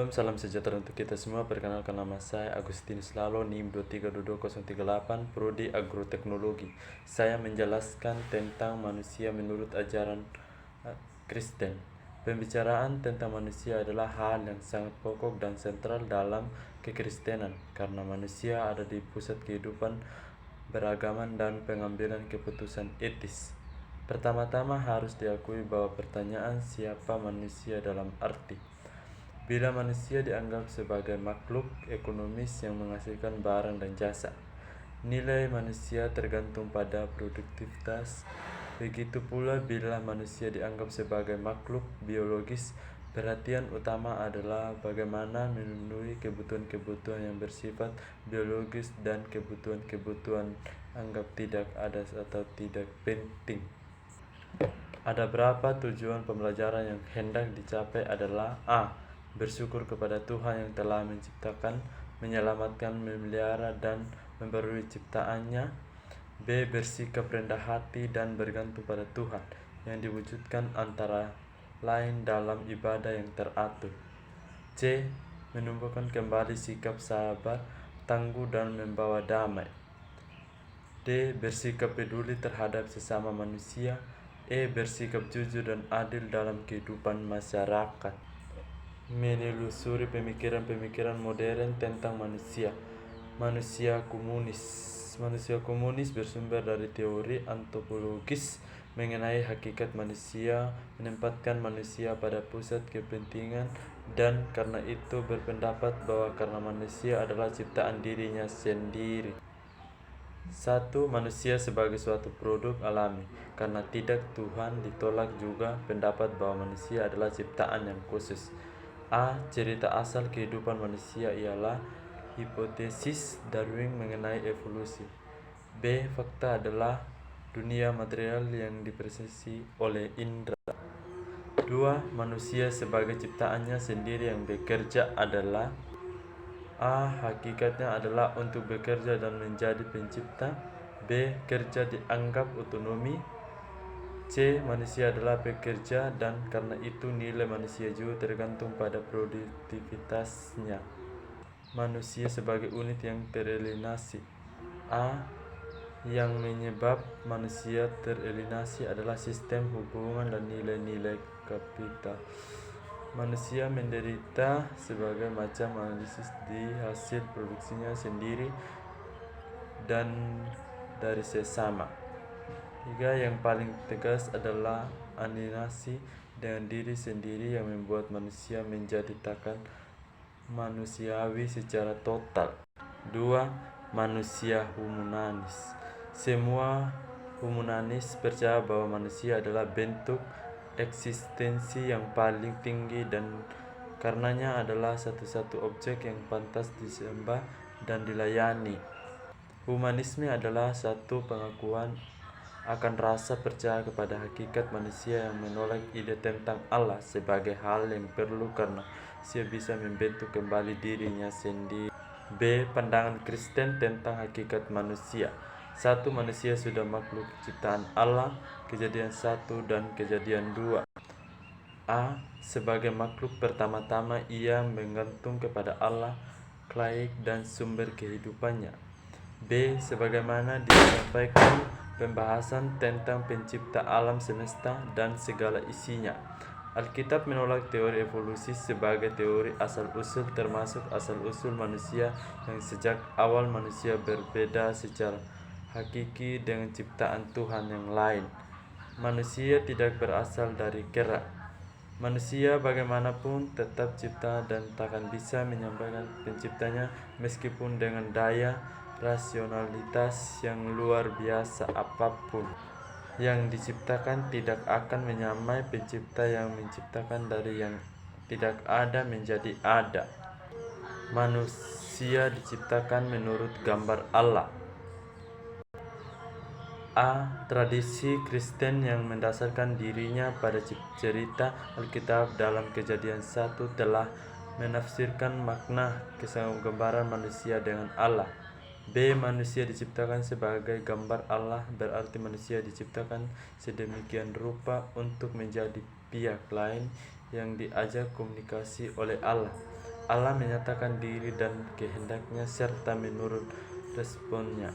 Shalom, salam sejahtera untuk kita semua. Perkenalkan nama saya Agustinus Lalo, NIM 2322038, Prodi Agroteknologi. Saya menjelaskan tentang manusia menurut ajaran Kristen. Pembicaraan tentang manusia adalah hal yang sangat pokok dan sentral dalam kekristenan, karena manusia ada di pusat kehidupan beragaman dan pengambilan keputusan etis. Pertama-tama harus diakui bahwa pertanyaan siapa manusia dalam arti bila manusia dianggap sebagai makhluk ekonomis yang menghasilkan barang dan jasa, nilai manusia tergantung pada produktivitas. Begitu pula bila manusia dianggap sebagai makhluk biologis, perhatian utama adalah bagaimana memenuhi kebutuhan-kebutuhan yang bersifat biologis dan kebutuhan-kebutuhan anggap tidak ada atau tidak penting. Ada berapa tujuan pembelajaran yang hendak dicapai adalah A. Bersyukur kepada Tuhan yang telah menciptakan, menyelamatkan, memelihara, dan memperbarui ciptaannya. B. Bersikap rendah hati dan bergantung pada Tuhan yang diwujudkan antara lain dalam ibadah yang teratur. C. Menumbuhkan kembali sikap sabar, tangguh, dan membawa damai. D. Bersikap peduli terhadap sesama manusia. E. Bersikap jujur dan adil dalam kehidupan masyarakat. Menelusuri pemikiran-pemikiran modern tentang manusia. Manusia komunis bersumber dari teori antropologis mengenai hakikat manusia, menempatkan manusia pada pusat kepentingan, dan karena itu berpendapat bahwa karena manusia adalah ciptaan dirinya sendiri. 1. Manusia sebagai suatu produk alami. Karena tidak Tuhan ditolak juga pendapat bahwa manusia adalah ciptaan yang khusus. A. Cerita asal kehidupan manusia ialah hipotesis Darwin mengenai evolusi. B. Fakta adalah dunia material yang dipersepsi oleh indera. 2. Manusia sebagai ciptaannya sendiri yang bekerja adalah A. Hakikatnya adalah untuk bekerja dan menjadi pencipta. B. Kerja dianggap otonomi. C. Manusia adalah pekerja dan karena itu nilai manusia juga tergantung pada produktivitasnya. Manusia sebagai unit yang teralienasi. A. Yang menyebab manusia teralienasi adalah sistem hubungan dan nilai-nilai kapital. Manusia menderita sebagai macam analisis di hasil produksinya sendiri dan dari sesama. 3. Yang paling tegas adalah alienasi dengan diri sendiri yang membuat manusia menjadi takkan manusiawi secara total. 2. Manusia humanis. Semua humanis percaya bahwa manusia adalah bentuk eksistensi yang paling tinggi dan karenanya adalah satu-satu objek yang pantas disembah dan dilayani. Humanisme adalah satu pengakuan akan rasa percaya kepada hakikat manusia yang menolak ide tentang Allah sebagai hal yang perlu karena manusia bisa membentuk kembali dirinya sendiri. B. Pandangan Kristen tentang hakikat manusia. 1. Manusia sudah makhluk ciptaan Allah, Kejadian 1 dan Kejadian 2. A. Sebagai makhluk pertama-tama ia menggantung kepada Allah, klaik dan sumber kehidupannya. B. Sebagaimana disampaikan pembahasan tentang pencipta alam semesta dan segala isinya. Alkitab menolak teori evolusi sebagai teori asal-usul termasuk asal-usul manusia yang sejak awal manusia berbeda secara hakiki dengan ciptaan Tuhan yang lain. Manusia tidak berasal dari kera. Manusia bagaimanapun tetap cipta dan takkan bisa menyampaikan penciptanya meskipun dengan daya rasionalitas yang luar biasa apapun yang diciptakan tidak akan menyamai pencipta yang menciptakan dari yang tidak ada menjadi ada. Manusia diciptakan menurut gambar Allah. A. Tradisi Kristen yang mendasarkan dirinya pada cerita Alkitab dalam Kejadian 1 telah menafsirkan makna kesegambaran manusia dengan Allah. B. Manusia diciptakan sebagai gambar Allah berarti manusia diciptakan sedemikian rupa untuk menjadi pihak lain yang diajak komunikasi oleh Allah. Allah menyatakan diri dan kehendaknya serta menurut responnya.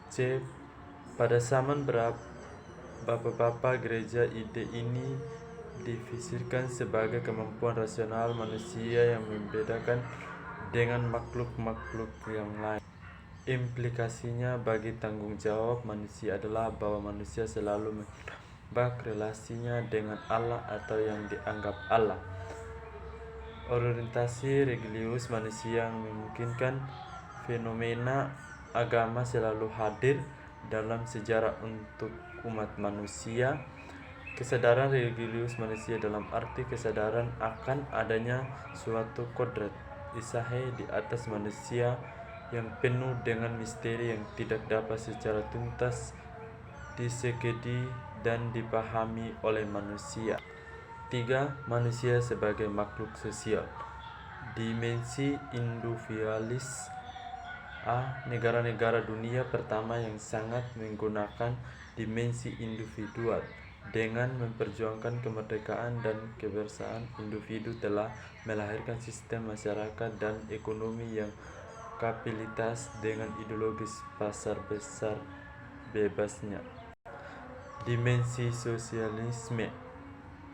C. Pada zaman Bapak-bapak gereja, ide ini difisirkan sebagai kemampuan rasional manusia yang membedakan dengan makhluk-makhluk yang lain. Implikasinya bagi tanggung jawab manusia adalah bahwa manusia selalu menebak relasinya dengan Allah atau yang dianggap Allah. Orientasi religius manusia yang memungkinkan fenomena agama selalu hadir dalam sejarah untuk umat manusia. Kesadaran religius manusia dalam arti kesadaran akan adanya suatu kodrat ilahi di atas manusia yang penuh dengan misteri yang tidak dapat secara tuntas disegedi dan dipahami oleh manusia. 3. Manusia sebagai makhluk sosial. Dimensi individualis. A. Negara-negara dunia pertama yang sangat menggunakan dimensi individual dengan memperjuangkan kemerdekaan dan kebersamaan individu telah melahirkan sistem masyarakat dan ekonomi yang kapitalitas dengan ideologis pasar besar bebasnya. Dimensi sosialisme.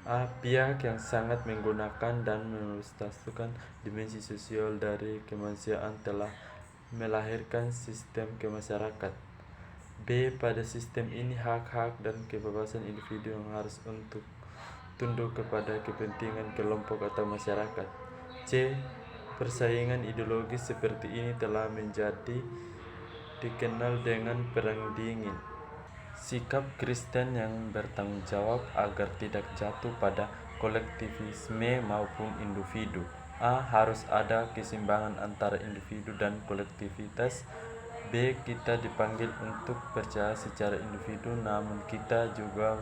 A. Pihak yang sangat menggunakan dan melestarikan dimensi sosial dari kemanusiaan telah melahirkan sistem kemasyarakatan. B. Pada sistem ini hak-hak dan kebebasan individu yang harus untuk tunduk kepada kepentingan kelompok atau masyarakat. C. Persaingan ideologis seperti ini telah menjadi dikenal dengan Perang Dingin. Sikap Kristen yang bertanggung jawab agar tidak jatuh pada kolektivisme maupun individu. A. Harus ada keseimbangan antara individu dan kolektivitas. B. Kita dipanggil untuk percaya secara individu, namun kita juga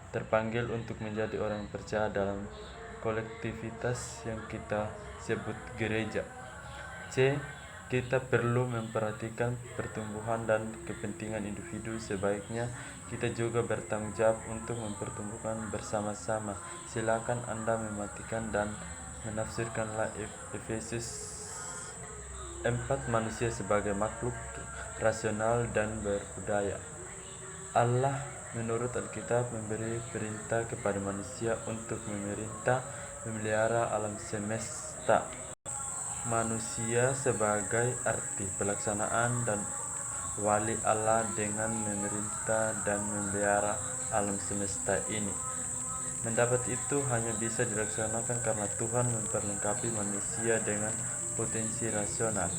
terpanggil untuk menjadi orang percaya dalam kolektivitas yang kita sebut gereja. C. Kita perlu memperhatikan pertumbuhan dan kepentingan individu. Sebaiknya kita juga bertanggung jawab untuk mempertumbuhkan bersama-sama. Silakan Anda mematikan dan menafsirkanlah Efesus 4. Manusia sebagai makhluk rasional dan berbudaya. Allah menurut Alkitab memberi perintah kepada manusia untuk memelihara alam semesta. Manusia sebagai arti pelaksanaan dan wali Allah dengan memerintah dan memelihara alam semesta ini. Mendapat itu hanya bisa dilaksanakan karena Tuhan memperlengkapi manusia dengan potensi rasional.